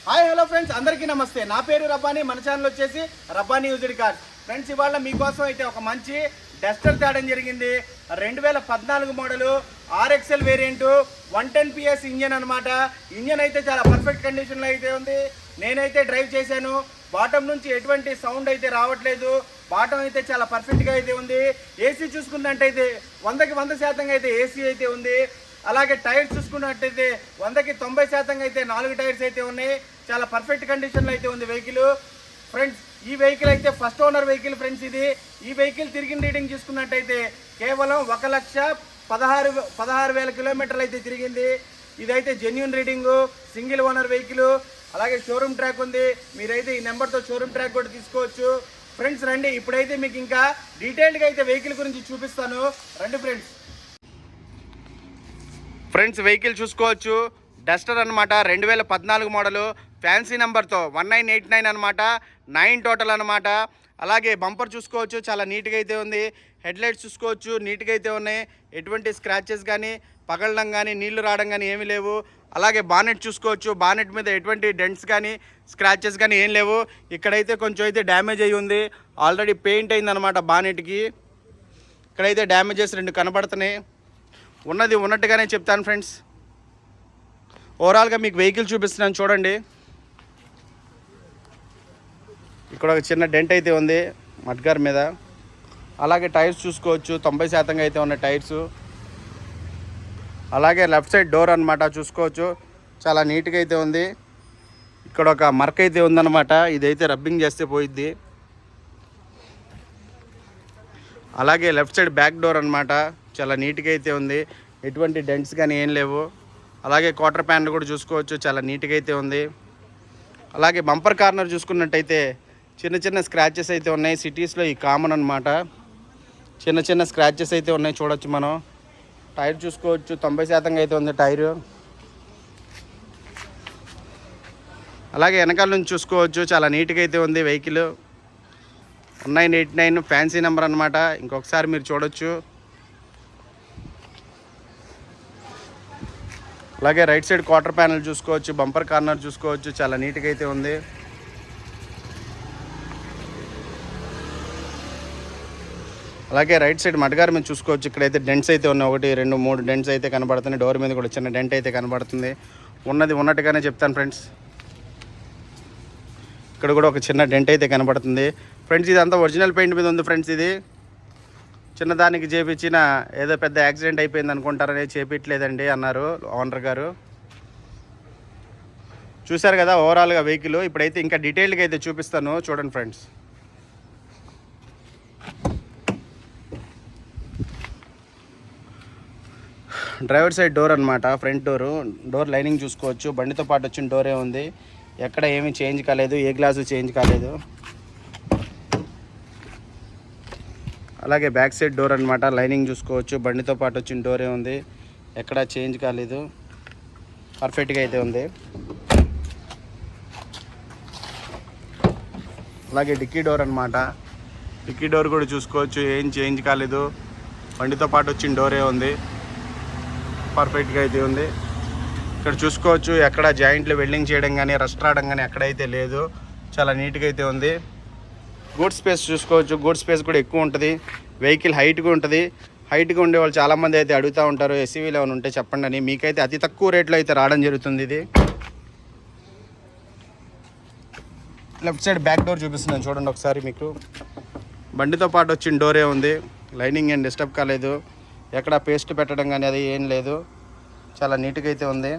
Hi hello friends, అందరికీ నమస్తే. నా పేరు రబ్బానీ. మన ఛానల్ వచ్చేసి రబ్బానీ యూజ్డ్ కార్స్. ఫ్రెండ్స్, ఇవాళ మీకోసం అయితే ఒక మంచి డస్టర్ తేడం జరిగింది. 2014 model RXL variant 110 PS engine అనమాట. ఇంజన్ అయితే చాలా పర్ఫెక్ట్ కండిషన్లో అయితే ఉంది. నేనైతే డ్రైవ్ చేశాను. బాటమ్ నుంచి ఎటువంటి సౌండ్ అయితే రావట్లేదు. బాటమ్ అయితే చాలా పర్ఫెక్ట్గా అయితే ఉంది. ఏసీ చూసుకున్నట్టయితే 100కి 100% అయితే ఏసీ అయితే ఉంది. అలాగే టైర్స్ చూసుకున్నట్టయితే 100కి 90% అయితే 4 టైర్స్ అయితే ఉన్నాయి. చాలా పర్ఫెక్ట్ కండిషన్లో అయితే ఉంది వెహికల్. ఫ్రెండ్స్, ఈ వెహికల్ అయితే ఫస్ట్ ఓనర్ వెహికల్. ఫ్రెండ్స్, ఈ వెహికల్ తిరిగిన రీడింగ్ చూసుకున్నట్టయితే కేవలం 1,16,000 కిలోమీటర్లు అయితే తిరిగింది. ఇదైతే genuine reading, single owner vehicle. అలాగే షోరూమ్ ట్రాక్ ఉంది. మీరైతే ఈ నెంబర్తో షోరూమ్ ట్రాక్ కూడా తీసుకోవచ్చు. ఫ్రెండ్స్ రండి, ఇప్పుడైతే మీకు ఇంకా డీటెయిల్డ్గా అయితే వెహికల్ గురించి చూపిస్తాను. రండి ఫ్రెండ్స్, వెహికల్ చూసుకోవచ్చు. డస్టర్ అనమాట. 2014 మోడలు, ఫ్యాన్సీ నెంబర్తో 1989 అనమాట. 9 టోటల్ అనమాట. అలాగే బంపర్ చూసుకోవచ్చు, చాలా నీట్గా అయితే ఉంది. హెడ్ లైట్స్ చూసుకోవచ్చు, నీట్గా అయితే ఉన్నాయి. ఎటువంటి స్క్రాచెస్ కానీ, పగలడం కానీ, నీళ్లు రావడం కానీ ఏమీ లేవు. అలాగే బానెట్ చూసుకోవచ్చు. బానెట్ మీద ఎటువంటి డెంట్స్ కానీ, స్క్రాచెస్ కానీ ఏం లేవు. ఇక్కడైతే కొంచెం అయితే డ్యామేజ్ అయ్యి ఉంది. ఆల్రెడీ పెయింట్ అయిందనమాట బానెట్కి. ఇక్కడైతే డ్యామేజెస్ 2 కనబడుతున్నాయి. ఉన్నది ఉన్నట్టుగానే చెప్తాను ఫ్రెండ్స్. ఓవరాల్గా మీకు వెహికల్ చూపిస్తున్నాను చూడండి. ఇక్కడ ఒక చిన్న డెంట్ అయితే ఉంది మడ్గార్ మీద. అలాగే టైర్స్ చూసుకోవచ్చు, 90% అయితే ఉన్నాయి టైర్స్. అలాగే లెఫ్ట్ సైడ్ డోర్ అనమాట చూసుకోవచ్చు, చాలా నీట్గా అయితే ఉంది. ఇక్కడ ఒక మరక అయితే ఉందన్నమాట. ఇదైతే రబ్బింగ్ చేస్తే పోయిద్ది. అలాగే లెఫ్ట్ సైడ్ బ్యాక్ డోర్ అనమాట, చాలా నీట్గా అయితే ఉంది. ఎటువంటి డెంట్స్ కానీ ఏం లేవు. అలాగే క్వార్టర్ ప్యానల్ కూడా చూసుకోవచ్చు, చాలా నీట్గా అయితే ఉంది. అలాగే బంపర్ కార్నర్ చూసుకున్నట్టయితే చిన్న చిన్న స్క్రాచెస్ అయితే ఉన్నాయి. సిటీస్లో ఈ కామన్ అనమాట. చిన్న చిన్న స్క్రాచెస్ అయితే ఉన్నాయి, చూడొచ్చు మనం. టైర్ చూసుకోవచ్చు, 90% అయితే ఉంది టైరు. అలాగే వెనకాల నుంచి చూసుకోవచ్చు, చాలా నీట్గా అయితే ఉంది వెహికల్. 1989 ఫ్యాన్సీ నెంబర్ అనమాట. ఇంకొకసారి మీరు చూడొచ్చు. అలాగే రైట్ సైడ్ క్వార్టర్ ప్యానల్ చూసుకోవచ్చు, బంపర్ కార్నర్ చూసుకోవచ్చు, చాలా నీట్గా అయితే ఉంది. అలాగే రైట్ సైడ్ మడ్గార్ మీద చూసుకోవచ్చు. ఇక్కడైతే డెంట్స్ అయితే ఉన్నాయి. 1, 2, 3 డెంట్స్ అయితే కనబడుతున్నాయి. డోర్ మీద కూడా చిన్న డెంట్ అయితే కనబడుతుంది. ఉన్నది ఉన్నట్టుగానే చెప్తాను ఫ్రెండ్స్. ఇక్కడ కూడా ఒక చిన్న డెంట్ అయితే కనబడుతుంది. ఫ్రెండ్స్, ఇదంతా ఒరిజినల్ పెయింట్ మీద ఉంది ఫ్రెండ్స్. ఇది చిన్నదానికి చేపించిన ఏదో పెద్ద యాక్సిడెంట్ అయిపోయింది అనుకుంటారని చేపించలేదండి అన్నారు ఓనర్ గారు. చూశారు కదా ఓవరాల్గా వెహికల్. ఇప్పుడైతే ఇంకా డీటెయిల్గా అయితే చూపిస్తాను చూడండి ఫ్రెండ్స్. డ్రైవర్ సైడ్ డోర్ అనమాట, ఫ్రంట్ డోర్ లైనింగ్ చూసుకోవచ్చు. బండితో పాటు వచ్చిన డోరే ఉంది. ఎక్కడ ఏమీ చేంజ్ కాలేదు, ఏ గ్లాసు చేంజ్ కాలేదు. అలాగే బ్యాక్ సైడ్ డోర్ అనమాట, లైనింగ్ చూసుకోవచ్చు. బండితో పాటు వచ్చిన డోరే ఉంది, ఎక్కడ చేంజ్ కాలేదు, పర్ఫెక్ట్గా అయితే ఉంది. అలాగే డిక్కీ డోర్ అనమాట. డిక్కీ డోర్ కూడా చూసుకోవచ్చు, ఏం చేంజ్ కాలేదు. బండితో పాటు వచ్చిన డోరే ఉంది, పర్ఫెక్ట్గా అయితే ఉంది. ఇక్కడ చూసుకోవచ్చు, ఎక్కడ జాయింట్లు వెల్డింగ్ చేయడం కానీ, రస్ట్ రావడం కానీ ఎక్కడైతే లేదు. చాలా నీట్గా అయితే ఉంది. గూడ్ స్పేస్ చూసుకోవచ్చు. గూడ్ స్పేస్ కూడా ఎక్కువ ఉంటుంది. వెహికల్ హైట్గా ఉంటుంది. హైట్గా ఉండే వాళ్ళు చాలామంది అయితే అడుగుతూ ఉంటారు ఎస్యూవీలో ఏమైనా ఉంటే చెప్పండి అని. మీకైతే అతి తక్కువ రేట్లో అయితే రావడం జరుగుతుంది. ఇది లెఫ్ట్ సైడ్ బ్యాక్ డోర్ చూపిస్తున్నాను చూడండి ఒకసారి. మీకు బండితో పాటు వచ్చిన డోరే ఉంది. లైనింగ్ ఏం డిస్టర్బ్ కాలేదు. ఎక్కడ పేస్ట్ పెట్టడం కానీ అది ఏం లేదు. చాలా నీట్గా అయితే ఉంది.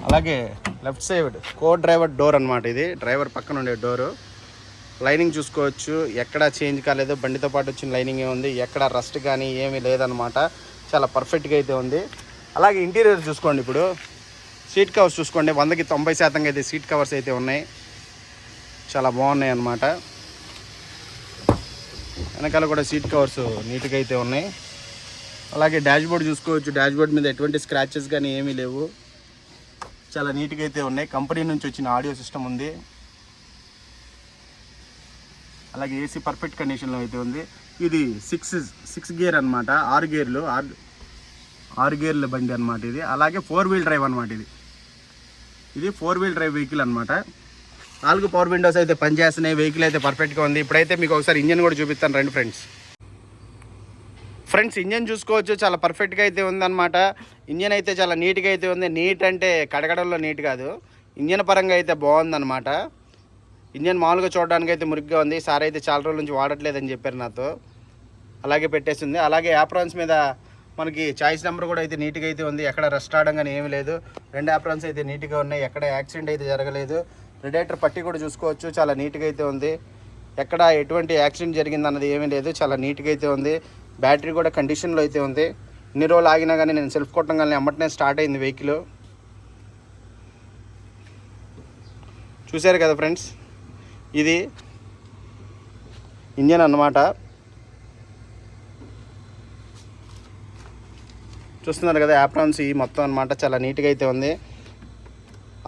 అలాగే లెఫ్ట్ సైడ్ కో డ్రైవర్ డోర్ అనమాట. ఇది డ్రైవర్ పక్కన ఉండే డోరు. లైనింగ్ చూసుకోవచ్చు, ఎక్కడా చేంజ్ కాలేదు. బండితో పాటు వచ్చిన లైనింగ్ ఉంది. ఎక్కడ రస్ట్ కానీ ఏమీ లేదనమాట. చాలా పర్ఫెక్ట్గా అయితే ఉంది. అలాగే ఇంటీరియర్ చూసుకోండి. ఇప్పుడు సీట్ కవర్స్ చూసుకోండి. 100కి 90% అయితే సీట్ కవర్స్ అయితే ఉన్నాయి. చాలా బాగున్నాయి అన్నమాట. వెనకాల కూడా సీట్ కవర్స్ నీట్గా అయితే ఉన్నాయి. అలాగే డాష్ బోర్డ్ చూసుకోవచ్చు. డాష్ బోర్డ్ మీద ఎటువంటి స్క్రాచెస్ కానీ ఏమీ లేవు. చాలా నీట్గా అయితే ఉన్నాయి. కంపెనీ నుంచి వచ్చిన ఆడియో సిస్టమ్ ఉంది. అలాగే ఏసీ పర్ఫెక్ట్ కండిషన్లో అయితే ఉంది. ఇది 6 గేర్ అనమాట. 6 గేర్ల బండి అనమాట ఇది. అలాగే 4 వీల్ డ్రైవ్ అనమాట. ఇది ఇది 4 వీల్ డ్రైవ్ వెహికల్ అనమాట. 4 పవర్ విండోస్ అయితే పనిచేస్తున్నాయి. వెహికల్ అయితే పర్ఫెక్ట్గా ఉంది. ఇప్పుడైతే మీకు ఒకసారి ఇంజన్ కూడా చూపిస్తాను రండి ఫ్రెండ్స్. ఇంజన్ చూసుకోవచ్చు, చాలా పర్ఫెక్ట్గా అయితే ఉందన్నమాట. ఇంజన్ అయితే చాలా నీట్గా అయితే ఉంది. నీట్ అంటే కడగడంలో నీట్ కాదు, ఇంజన్ పరంగా అయితే బాగుందన్నమాట. ఇంజన్ మామూలుగా చూడడానికి అయితే మురిగ్గా ఉంది. సార్ అయితే చాలా రోజుల నుంచి వాడట్లేదని చెప్పారు నాతో, అలాగే పెట్టేసింది. అలాగే యాప్రాన్స్ మీద మనకి చాయిస్ నెంబర్ కూడా అయితే నీట్గా అయితే ఉంది. ఎక్కడ రస్ట్ ఆడడం కానీ ఏమీ లేదు. 2 యాప్రాన్స్ అయితే నీట్గా ఉన్నాయి, ఎక్కడ యాక్సిడెంట్ అయితే జరగలేదు. రేడియేటర్ పట్టి కూడా చూసుకోవచ్చు, చాలా నీట్గా అయితే ఉంది. ఎక్కడ ఎటువంటి యాక్సిడెంట్ జరిగింది అన్నది ఏమీ లేదు, చాలా నీట్గా అయితే ఉంది. బ్యాటరీ కూడా కండిషన్లో అయితే ఉంది. ఇన్ని రోజులు ఆగినా కానీ నేను సెల్ఫ్ కొట్టడం కానీ అమ్మటనే స్టార్ట్ అయింది వెహికల్. చూశారు కదా ఫ్రెండ్స్, ఇది ఇంజన్ అన్నమాట. చూస్తున్నారు కదా యాప్రాన్స్ ఈ మొత్తం అన్నమాట, చాలా నీట్గా అయితే ఉంది.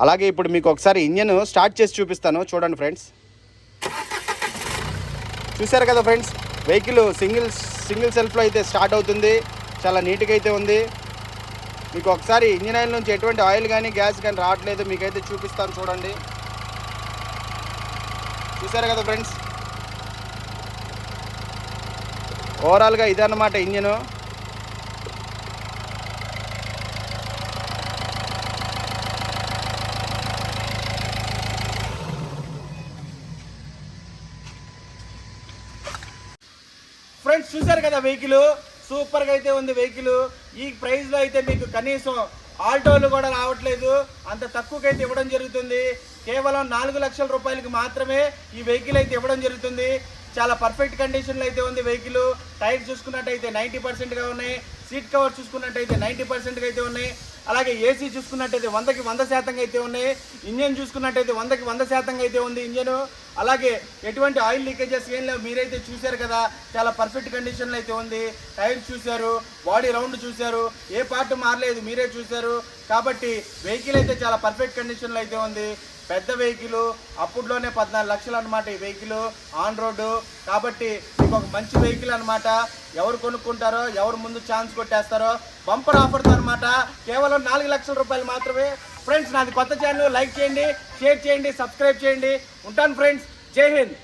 అలాగే ఇప్పుడు మీకు ఒకసారి ఇంజన్ స్టార్ట్ చేసి చూపిస్తాను, చూడండి ఫ్రెండ్స్. చూశారు కదా ఫ్రెండ్స్, వెహికల్ సింగిల్ సెల్ఫ్లో అయితే స్టార్ట్ అవుతుంది. చాలా నీట్గా అయితే ఉంది. మీకు ఒకసారి ఇంజిన్ ఆయిల్ నుంచి ఎటువంటి ఆయిల్ కానీ గ్యాస్ కానీ రావట్లేదు, మీకైతే చూపిస్తాను చూడండి. చూశారు కదా ఫ్రెండ్స్, ఓవరాల్గా ఇదన్నమాట ఇంజను. ఫ్రెండ్స్ చూశారు కదా, వెహికల్ సూపర్గా అయితే ఉంది. వెహికల్ ఈ ప్రైస్లో అయితే మీకు కనీసం ఆల్టోలు కూడా రావట్లేదు, అంత తక్కువకైతే ఇవ్వడం జరుగుతుంది. కేవలం 4 లక్షల రూపాయలకి మాత్రమే ఈ వెహికల్ అయితే ఇవ్వడం జరుగుతుంది. చాలా పర్ఫెక్ట్ కండిషన్లో అయితే ఉంది వెహికల్. టైర్ చూసుకున్నట్టయితే 90%గా ఉన్నాయి. సీట్ కవర్ చూసుకున్నట్టయితే 90%గా అయితే ఉన్నాయి. అలాగే ఏసీ చూసుకున్నట్టయితే 100కి 100% అయితే ఉన్నాయి. ఇంజన్ చూసుకున్నట్టయితే 100కి 100% అయితే ఉంది ఇంజను. అలాగే ఎటువంటి ఆయిల్ లీకేజెస్ ఏం లేవు, మీరైతే చూశారు కదా, చాలా పర్ఫెక్ట్ కండిషన్లో అయితే ఉంది. టైర్స్ చూశారు, బాడీ రౌండ్ చూశారు, ఏ పార్ట్ మారలేదు, మీరే చూశారు. కాబట్టి వెహికల్ అయితే చాలా పర్ఫెక్ట్ కండిషన్లో అయితే ఉంది. పెద్ద వెహికల్, అప్పుడులోనే 14 లక్షలు అనమాట ఈ వెహికల్ ఆన్ రోడ్డు. కాబట్టి మీకు ఒక మంచి వెహికల్ అనమాట. ఎవరు కొనుక్కుంటారో, ఎవరు ముందు ఛాన్స్ కొట్టేస్తారో బంపర్ ఆఫర్తో అనమాట. కేవలం 4 లక్షల రూపాయలు మాత్రమే. ఫ్రెండ్స్, నాది కొత్త ఛానల్, లైక్ చేయండి, షేర్ చేయండి, సబ్స్క్రైబ్ చేయండి. ఉంటాను ఫ్రెండ్స్, జై హింద్.